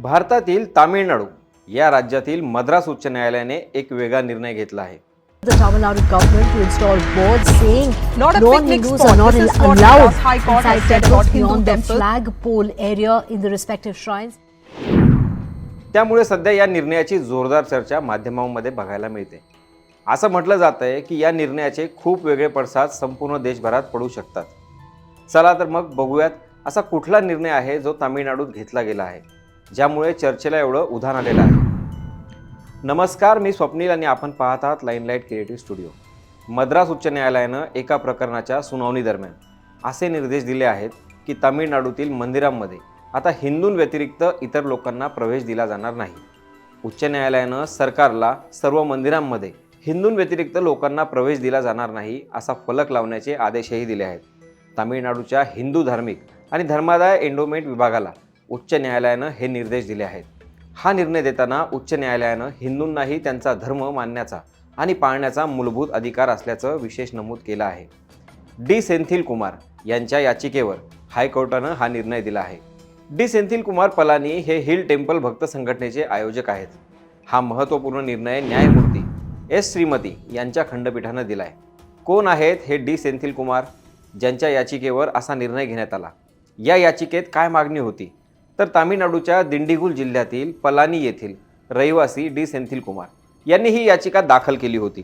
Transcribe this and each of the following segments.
भारतातील तामिळनाडू या राज्यातील मद्रास उच्च न्यायालयाने एक वेगळा निर्णय घेतला आहे. The Tamil Nadu government to install boards saying Not a picnic non-Hindus spot. are not This is what allowed Madras High Court has inside said temples about Hindu beyond the temples. flagpole area in the respective shrines. त्यामुळे सध्या या निर्णयाची जोरदार चर्चा माध्यमांमध्ये बघायला मिळते. असं म्हटलं जात आहे की या निर्णयाचे खूप वेगळे पडसाद संपूर्ण देशभरात पडू शकतात. चला तर मग बघूयात असा कुठला निर्णय आहे जो तामिळनाडूत घेतला गेला आहे, ज्यामुळे चर्चेला एवढं उधाण आलेलं आहे. नमस्कार, मी स्वप्नील आणि आपण पाहत आहात लाईनलाईट क्रिएटिव्ह स्टुडिओ. मद्रास उच्च न्यायालयानं एका प्रकरणाच्या सुनावणी दरम्यान असे निर्देश दिले आहेत की तामिळनाडूतील मंदिरांमध्ये आता हिंदूंव्यतिरिक्त इतर लोकांना प्रवेश दिला जाणार नाही. उच्च न्यायालयानं सरकारला सर्व मंदिरांमध्ये हिंदूंव्यतिरिक्त लोकांना प्रवेश दिला जाणार नाही असा फलक लावण्याचे आदेशही दिले आहेत. तामिळनाडूच्या हिंदू धार्मिक आणि धर्मादाय एंडोमेंट विभागाला उच्च न्यायालयानं हे निर्देश दिले आहेत. हा निर्णय देताना उच्च न्यायालयानं हिंदूंनाही त्यांचा धर्म मानण्याचा आणि पाळण्याचा मूलभूत अधिकार असल्याचं विशेष नमूद केलं आहे. डी सेंथिल कुमार यांच्या याचिकेवर हायकोर्टानं हा निर्णय दिला आहे. डी सेंथिल कुमार पलानी हे हिल टेम्पल भक्त संघटनेचे आयोजक आहेत. हा महत्त्वपूर्ण निर्णय न्यायमूर्ती एस श्रीमती यांच्या खंडपीठानं दिला आहे. कोण आहेत हे डी सेंथिल कुमार, ज्यांच्या याचिकेवर असा निर्णय घेण्यात आला? या याचिकेत काय मागणी होती? तर तामिळनाडूच्या दिंडीगुल जिल्ह्यातील पलानी येथील रहिवासी डी सेंथिल कुमार यांनी ही याचिका दाखल केली होती.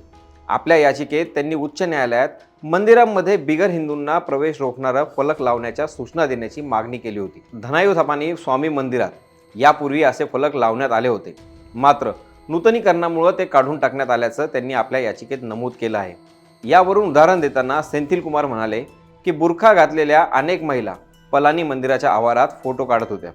आपल्या याचिकेत त्यांनी उच्च न्यायालयात मंदिरांमध्ये बिगर हिंदूंना प्रवेश रोखणारा फलक लावण्याच्या सूचना देण्याची मागणी केली होती. धनायुधापानी स्वामी मंदिरात यापूर्वी असे फलक लावण्यात आले होते, मात्र नूतनीकरणामुळे ते काढून टाकण्यात आल्याचं त्यांनी आपल्या याचिकेत नमूद केलं आहे. यावरून उदाहरण देताना सेंथिल कुमार म्हणाले की बुरखा घातलेल्या अनेक महिला पलानी मंदिराच्या आवारात फोटो काढत होत्या.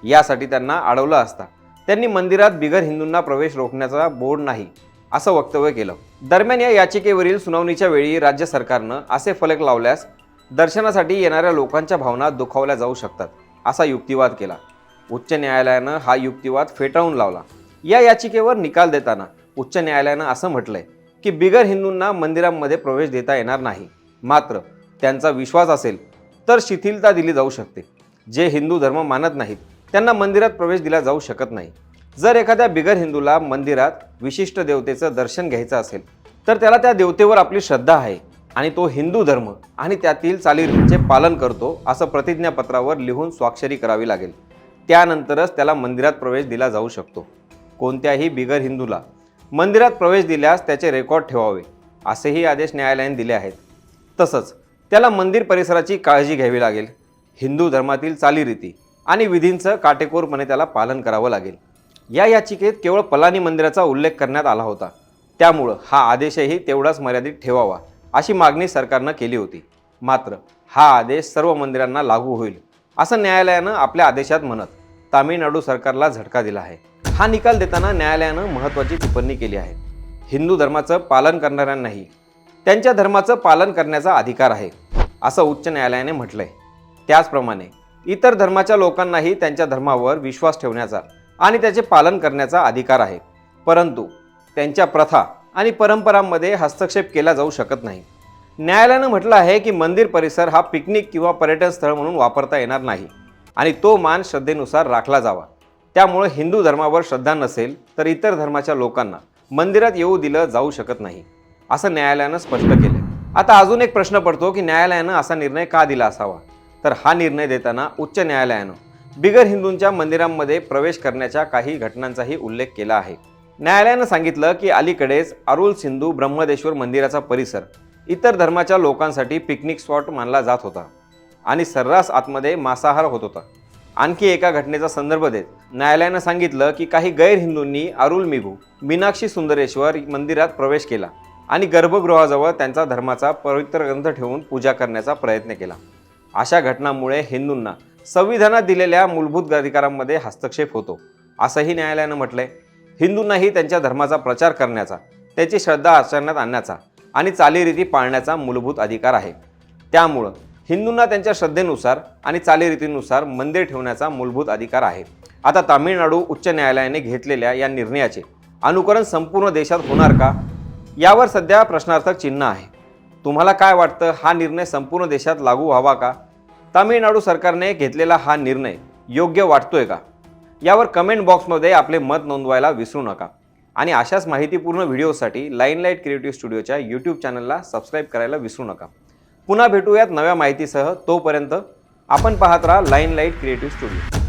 यासाठी त्यांना अडवलं असता त्यांनी मंदिरात बिगर हिंदूंना प्रवेश रोखण्याचा बोर्ड नाही असं वक्तव्य केलं. दरम्यान या याचिकेवरील सुनावणीच्या वेळी राज्य सरकारनं असे फलक लावल्यास दर्शनासाठी येणाऱ्या लोकांच्या भावना दुखावल्या जाऊ शकतात असा युक्तिवाद केला. उच्च न्यायालयानं हा युक्तिवाद फेटाळून लावला. या याचिकेवर निकाल देताना उच्च न्यायालयानं असं म्हटलंय की बिगर हिंदूंना मंदिरांमध्ये प्रवेश देता येणार नाही, मात्र त्यांचा विश्वास असेल तर शिथिलता दिली जाऊ शकते. जे हिंदू धर्म मानत नाहीत त्यांना मंदिरात प्रवेश दिला जाऊ शकत नाही. जर एखाद्या बिगर हिंदूला मंदिरात विशिष्ट देवतेचं दर्शन घ्यायचं असेल तर त्याला त्या देवतेवर आपली श्रद्धा आहे आणि तो हिंदू धर्म आणि त्यातील चालीरीतींचे पालन करतो असं प्रतिज्ञापत्रावर लिहून स्वाक्षरी करावी लागेल. त्यानंतरच त्याला मंदिरात प्रवेश दिला जाऊ शकतो. कोणत्याही बिगर हिंदूला मंदिरात प्रवेश दिल्यास त्याचे रेकॉर्ड ठेवावे असेही आदेश न्यायालयाने दिले आहेत. तसंच त्याला मंदिर परिसराची काळजी घ्यावी लागेल. हिंदू धर्मातील चालीरीती आणि विधींचं काटेकोरपणे त्याला पालन करावं लागेल. या याचिकेत केवळ पलानी मंदिराचा उल्लेख करण्यात आला होता, त्यामुळं हा आदेशही तेवढाच मर्यादित ठेवावा अशी मागणी सरकारनं केली होती. मात्र हा आदेश सर्व मंदिरांना लागू होईल असं न्यायालयानं आपल्या आदेशात म्हणत तामिळनाडू सरकारला झटका दिला आहे. हा निकाल देताना न्यायालयानं महत्त्वाची टिप्पणी केली आहे. हिंदू धर्माचं पालन करणाऱ्यांनाही त्यांच्या धर्माचं पालन करण्याचा अधिकार आहे असं उच्च न्यायालयाने म्हटलंय. त्याचप्रमाणे इतर धर्माच्या लोकांनाही त्यांच्या धर्मावर विश्वास ठेवण्याचा आणि त्याचे पालन करण्याचा अधिकार आहे, परंतु त्यांच्या प्रथा आणि परंपरांमध्ये हस्तक्षेप केला जाऊ शकत नाही. न्यायालयानं म्हटलं आहे की मंदिर परिसर हा पिकनिक किंवा पर्यटन स्थळ म्हणून वापरता येणार नाही आणि तो मान श्रद्धेनुसार राखला जावा. त्यामुळे हिंदू धर्मावर श्रद्धा नसेल तर इतर धर्माच्या लोकांना मंदिरात येऊ दिलं जाऊ शकत नाही असं न्यायालयानं स्पष्ट केलं. आता अजून एक प्रश्न पडतो की न्यायालयानं असा निर्णय का दिला असावा? तर हा निर्णय देताना उच्च न्यायालयानं बिगर हिंदूंच्या मंदिरांमध्ये प्रवेश करण्याच्या काही घटनांचाही उल्लेख केला आहे. न्यायालयानं सांगितलं की अलीकडेच अरुल सिंधू ब्रह्मदेश्वर मंदिराचा परिसर इतर धर्माच्या लोकांसाठी पिकनिक स्पॉट मानला जात होता आणि सर्रास आतमध्ये मांसाहार होत होता. आणखी एका घटनेचा संदर्भ देत न्यायालयानं सांगितलं की काही गैर हिंदूंनी अरुलमिगू मीनाक्षी सुंदरेश्वर मंदिरात प्रवेश केला आणि गर्भगृहाजवळ त्यांचा धर्माचा पवित्र ग्रंथ ठेवून पूजा करण्याचा प्रयत्न केला. अशा घटनांमुळे हिंदूंना संविधानात दिलेल्या मूलभूत अधिकारांमध्ये हस्तक्षेप होतो असंही न्यायालयानं म्हटलंय. हिंदूंनाही त्यांच्या धर्माचा प्रचार करण्याचा, त्याची श्रद्धा आचरणात आणण्याचा आणि चालीरीती पाळण्याचा मूलभूत अधिकार आहे. त्यामुळं हिंदूंना त्यांच्या श्रद्धेनुसार आणि चालीरीतीनुसार मंदिर ठेवण्याचा मूलभूत अधिकार आहे. आता तामिळनाडू उच्च न्यायालयाने घेतलेल्या या निर्णयाचे अनुकरण संपूर्ण देशात होणार का, यावर सध्या प्रश्नार्थक चिन्ह आहे. तुम्हाला काय वाटतं, हा निर्णय संपूर्ण देशात लागू व्हावा का? तामिळनाडू सरकारने घेतलेला हा निर्णय योग्य वाटतोय का? यावर कमेंट बॉक्समध्ये आपले मत नोंदवायला विसरू नका आणि अशाच माहितीपूर्ण व्हिडिओसाठी लाईनलाईट क्रिएटिव्ह स्टुडिओच्या यूट्यूब चॅनलला सबस्क्राईब करायला विसरू नका. पुन्हा भेटूयात नव्या माहितीसह. तोपर्यंत आपण पाहत राहा लाईनलाईट क्रिएटिव्ह स्टुडिओ.